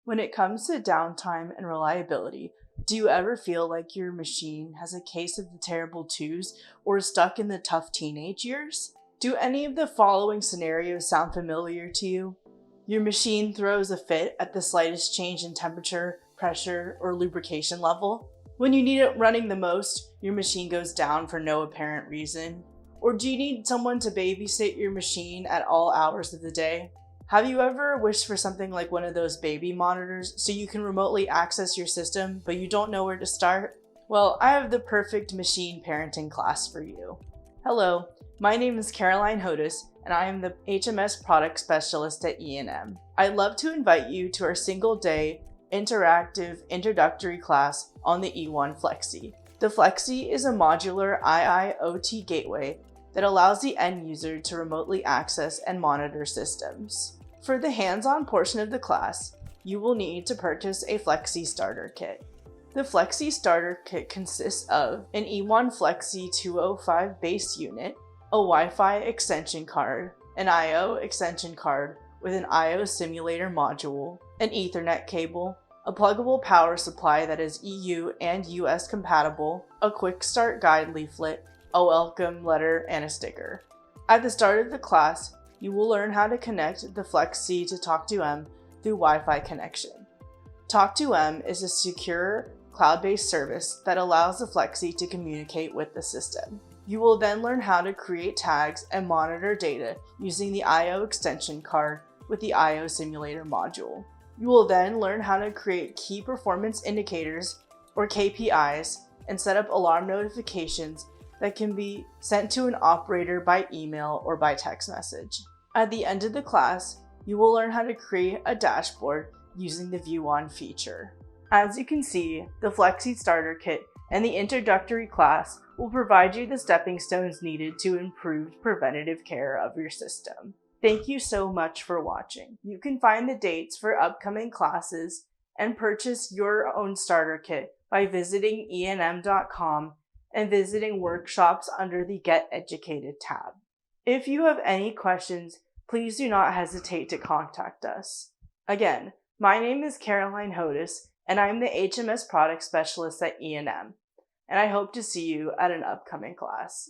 When it comes to downtime and reliability, do you ever feel like your machine has a case of the terrible twos or is stuck in the tough teenage years? Do any of the following scenarios sound familiar to you? Your machine throws a fit at the slightest change in temperature, pressure, or lubrication level. When you need it running the most, your machine goes down for no apparent reason. Or do you need someone to babysit your machine at all hours of the day? Have you ever wished for something like one of those baby monitors so you can remotely access your system, but you don't know where to start? Well, I have the perfect machine parenting class for you. Hello, my name is Caroline Hodis, and I am the HMS product specialist at EandM. I'd love to invite you to our single-day interactive introductory class on the Ewon Flexy. The Flexy is a modular IIoT gateway that allows the end user to remotely access and monitor systems. For the hands-on portion of the class, you will need to purchase a Flexy starter kit. The Flexy starter kit consists of an Ewon Flexy 205 base unit, a Wi-Fi extension card, an I/O extension card with an I/O simulator module, an Ethernet cable, a pluggable power supply that is EU and US compatible, a quick start guide leaflet, a welcome letter, and a sticker. At the start of the class, you will learn how to connect the Flexy to Talk2M through Wi-Fi connection. Talk2M is a secure, cloud-based service that allows the Flexy to communicate with the system. You will then learn how to create tags and monitor data using the I/O extension card with the I/O simulator module. You will then learn how to create key performance indicators, or KPIs, and set up alarm notifications that can be sent to an operator by email or by text message. At the end of the class, you will learn how to create a dashboard using the View On feature. As you can see, the Flexy Starter Kit and the introductory class will provide you the stepping stones needed to improve preventative care of your system. Thank you so much for watching. You can find the dates for upcoming classes and purchase your own starter kit by visiting EandM.com and visiting workshops under the Get Educated tab. If you have any questions, please do not hesitate to contact us. Again, my name is Caroline Hodis, and I am the HMS product specialist at EandM, and I hope to see you at an upcoming class.